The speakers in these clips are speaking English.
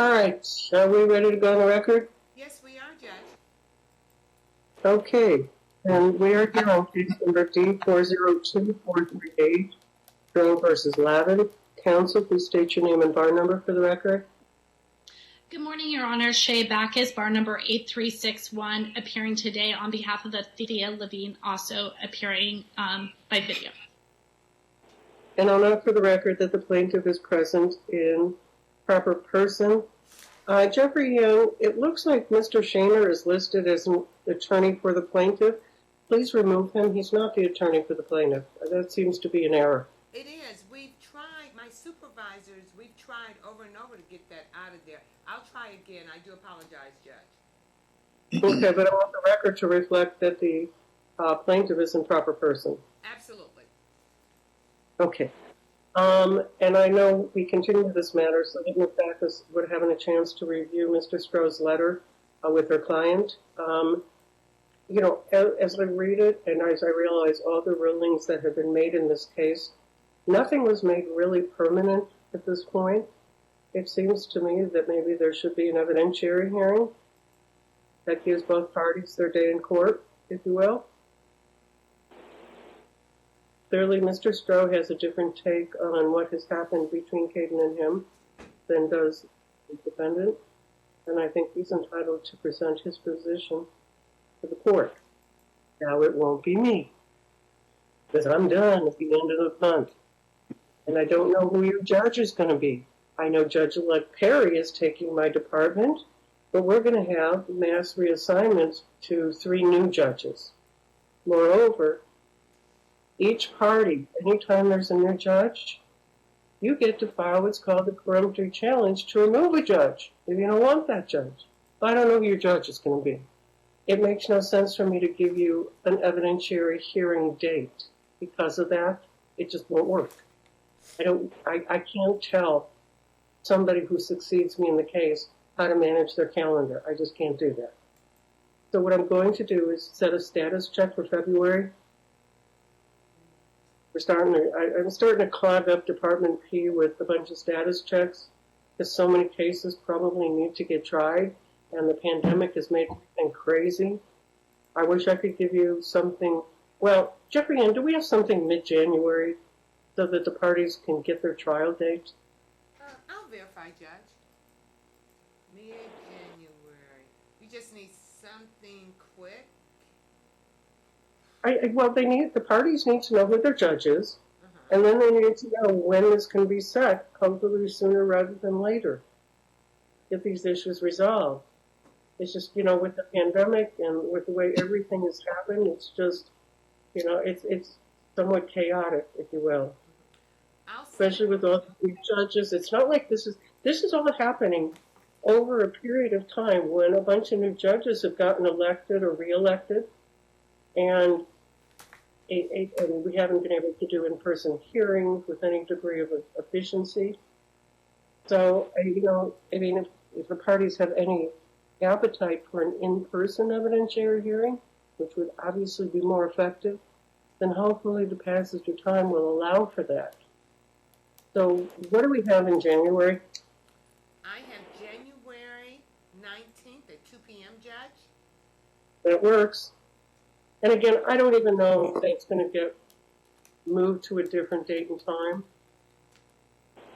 All right, are we ready to go on the record? Yes, we are, Judge. Okay, and we are here on case number D402438, Stroh versus Lavin. Counsel, please state your name and bar number for the record. Good morning, Your Honor. Shay Backus, bar number 8361, appearing today on behalf of the Thea Lavin, also appearing by video. And I'll note for the record that the plaintiff is present in proper person. Jeffrey Young, it looks like Mr. Shaner is listed as an attorney for the plaintiff. Please remove him. He's not the attorney for the plaintiff. That seems to be an error. It is. We've tried, my supervisors, we've tried over and over to get that out of there. I'll try again. I do apologize, Judge. Okay, but I want the record to reflect that the plaintiff is in proper person. Absolutely. Okay. And I know we continue this matter so that Ms. Backus would have a chance to review Mr. Stroh's letter with her client. You know, as I read it and as I realize all the rulings that have been made in this case, nothing was made really permanent at this point. It seems to me that maybe there should be an evidentiary hearing that gives both parties their day in court, if you will. Clearly, Mr. Stroh has a different take on what has happened between Caden and him than does the defendant, and I think he's entitled to present his position to the court. Now, it won't be me, because I'm done at the end of the month, and I don't know who your judge is going to be. I know Judge-elect Perry is taking my department, but we're going to have mass reassignments to 3 new judges. Moreover, each party, anytime there's a new judge, you get to file what's called a peremptory challenge to remove a judge if you don't want that judge. I don't know who your judge is going to be. It makes no sense for me to give you an evidentiary hearing date. Because of that, it just won't work. I can't tell somebody who succeeds me in the case how to manage their calendar. I just can't do that. So what I'm going to do is set a status check for February. I'm starting to clog up Department P with a bunch of status checks because so many cases probably need to get tried, and the pandemic has made everything crazy. I wish I could give you something. Well, Jeffrey Ann, do we have something mid-January so that the parties can get their trial date? I'll verify, Judge. Mid-January. You just need something quick? Well, the parties need to know who their judge is, and then they need to know when this can be set, hopefully sooner rather than later, get these issues resolved. It's just, you know, with the pandemic and with the way everything has happened, it's just, you know, it's somewhat chaotic, if you will. Especially with all the new judges. It's not like this is all happening over a period of time when a bunch of new judges have gotten elected or reelected, and we haven't been able to do in-person hearings with any degree of efficiency. So, you know, I mean, if the parties have any appetite for an in-person evidentiary hearing, which would obviously be more effective, then hopefully the passage of time will allow for that. So, what do we have in January? I have January 19th at 2 p.m., Judge. That works. And again, I don't even know if it's going to get moved to a different date and time.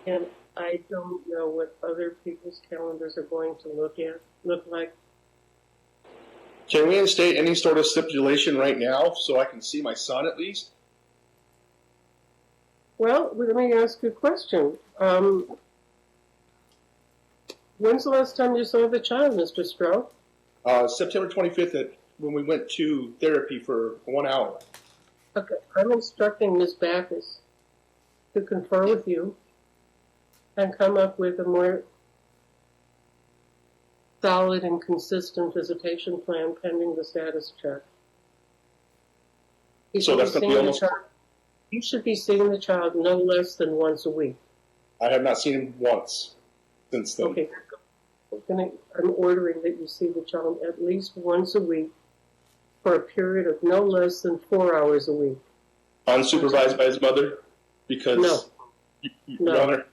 And I don't know what other people's calendars are going to look like. Can we instate any sort of stipulation right now so I can see my son at least? Well, let me ask you a question. When's the last time you saw the child, Mr. Stroh? September 25th when we went to therapy for 1 hour. Okay, I'm instructing Ms. Backus to confer with you and come up with a more solid and consistent visitation plan pending the status check. So that's going to be almost... You should be seeing the child no less than once a week. I have not seen him once since then. Okay, I'm ordering that you see the child at least once a week for a period of no less than 4 hours a week. Unsupervised by his mother? Because, No. Your Honor,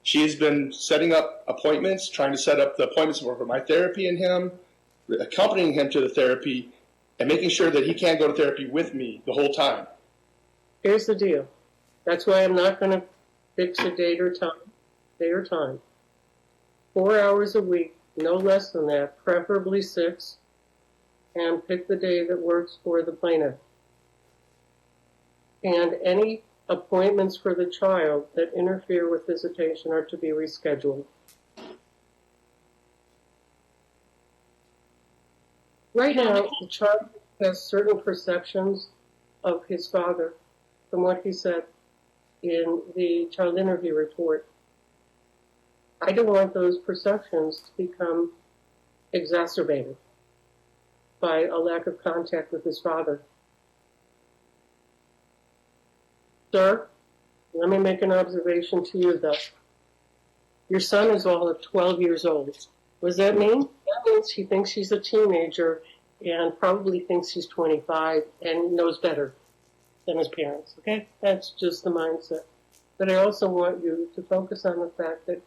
She has been setting up appointments, trying to set up the appointments for my therapy and him, accompanying him to the therapy, and making sure that he can't go to therapy with me the whole time. Here's the deal. That's why I'm not going to fix a date or time. 4 hours a week, no less than that, preferably 6, and pick the day that works for the plaintiff. And any appointments for the child that interfere with visitation are to be rescheduled. Right now, the child has certain perceptions of his father from what he said in the child interview report. I don't want those perceptions to become exacerbated by a lack of contact with his father. Sir, let me make an observation to you, though. Your son is all of 12 years old. What does that mean? That means he thinks he's a teenager and probably thinks he's 25 and knows better than his parents, okay? That's just the mindset. But I also want you to focus on the fact that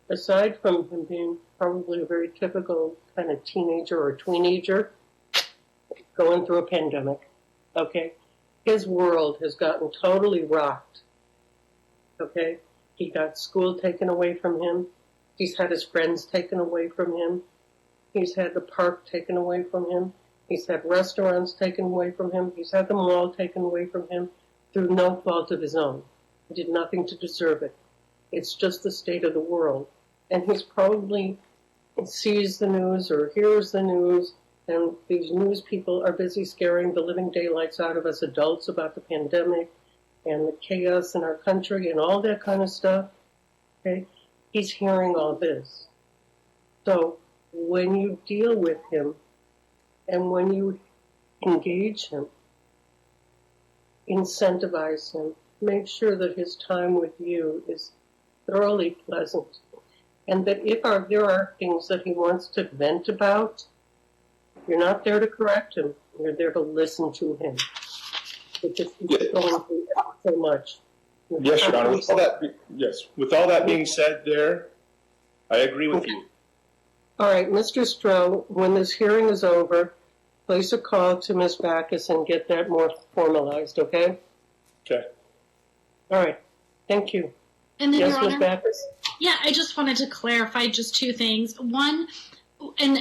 aside from him being probably a very typical kind of teenager or teenager going through a pandemic, okay, his world has gotten totally rocked, okay? He got school taken away from him. He's had his friends taken away from him. He's had the park taken away from him. He's had restaurants taken away from him. He's had the mall taken away from him through no fault of his own. He did nothing to deserve it. It's just the state of the world. And he's probably sees the news or hears the news, and these news people are busy scaring the living daylights out of us adults about the pandemic and the chaos in our country and all that kind of stuff. Okay? He's hearing all this. So when you deal with him and when you engage him, incentivize him, make sure that his time with you is thoroughly pleasant. And that if there are things that he wants to vent about, you're not there to correct him. You're there to listen to him. Because he's going through so much. Yes, Your Honor. With all that being said there, I agree with you. All right, Mr. Stroh, when this hearing is over, place a call to Ms. Backus and get that more formalized, okay? Okay. All right. Thank you. And then, Yes, Your Ms. Honor, Backus? yeah, I just wanted to clarify just two things. One, and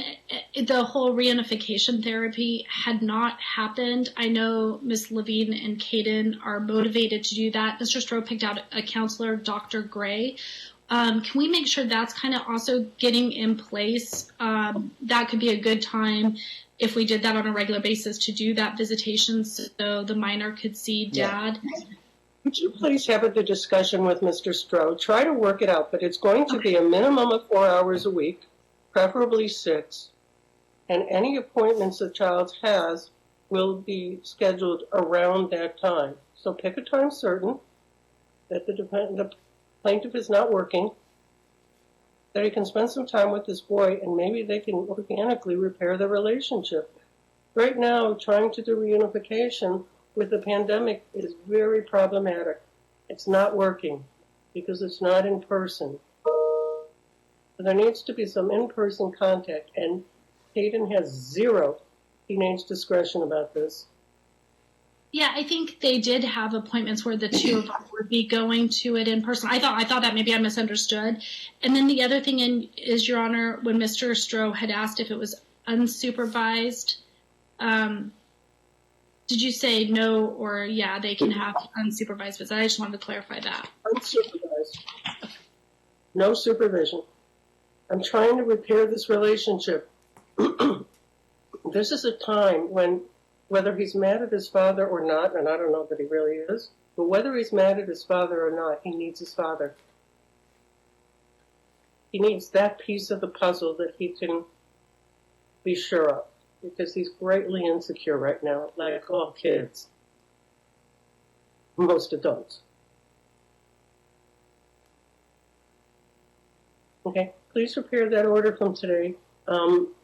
the whole reunification therapy had not happened. I know Ms. Lavin and Caden are motivated to do that. Mr. Stroh picked out a counselor, Dr. Gray. Can we make sure that's kind of also getting in place? That could be a good time if we did that on a regular basis to do that visitation so the minor could see dad. Yeah. Would you please have the discussion with Mr. Stroh? Try to work it out, but it's going to be a minimum of 4 hours a week, preferably 6. And any appointments the child has will be scheduled around that time. So pick a time certain that the plaintiff is not working, that he can spend some time with this boy, and maybe they can organically repair the relationship. Right now, trying to do reunification with the pandemic is very problematic. It's not working because it's not in person. So there needs to be some in-person contact, and Hayden has zero teenage discretion about this. Yeah, I think they did have appointments where the two of us would be going to it in person. I thought that maybe I misunderstood. And then the other thing is, Your Honor, when Mr. Stroh had asked if it was unsupervised, did you say no or yeah, they can have unsupervised visits? I just wanted to clarify that. Unsupervised. No supervision. I'm trying to repair this relationship. This is a time when, whether he's mad at his father or not, and I don't know that he really is, but whether he's mad at his father or not, he needs his father. He needs that piece of the puzzle that he can be sure of, because he's greatly insecure right now, like all kids, most adults. Okay, please prepare that order from today.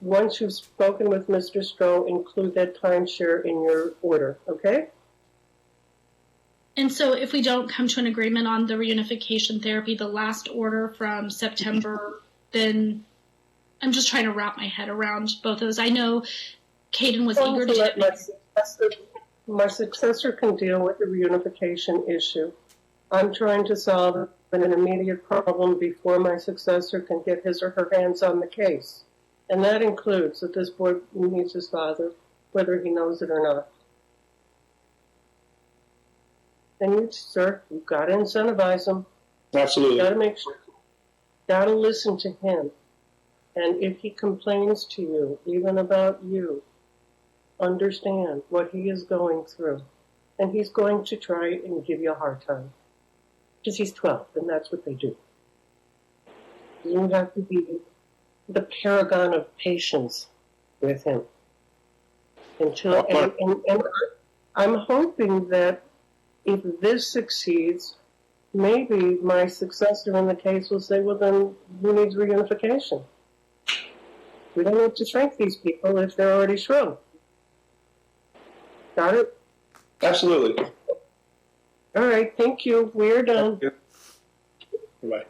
Once you've spoken with Mr. Stroh, include that timeshare in your order, okay? And so if we don't come to an agreement on the reunification therapy, the last order from September, then I'm just trying to wrap my head around both of those. I know Caden was eager to get my successor can deal with the reunification issue. I'm trying to solve an immediate problem before my successor can get his or her hands on the case. And that includes that this boy needs his father, whether he knows it or not. And you, sir, you've got to incentivize him. Absolutely. You've got to make sure. Got to listen to him. And if he complains to you, even about you, understand what he is going through. And he's going to try and give you a hard time. Because he's 12, and that's what they do. You have to be the paragon of patience with him. Until, and I'm hoping that if this succeeds, maybe my successor in the case will say, well, then who needs reunification? We don't need to shrink these people if they're already shrunk. Got it? Absolutely. All right, thank you. We're done. Bye.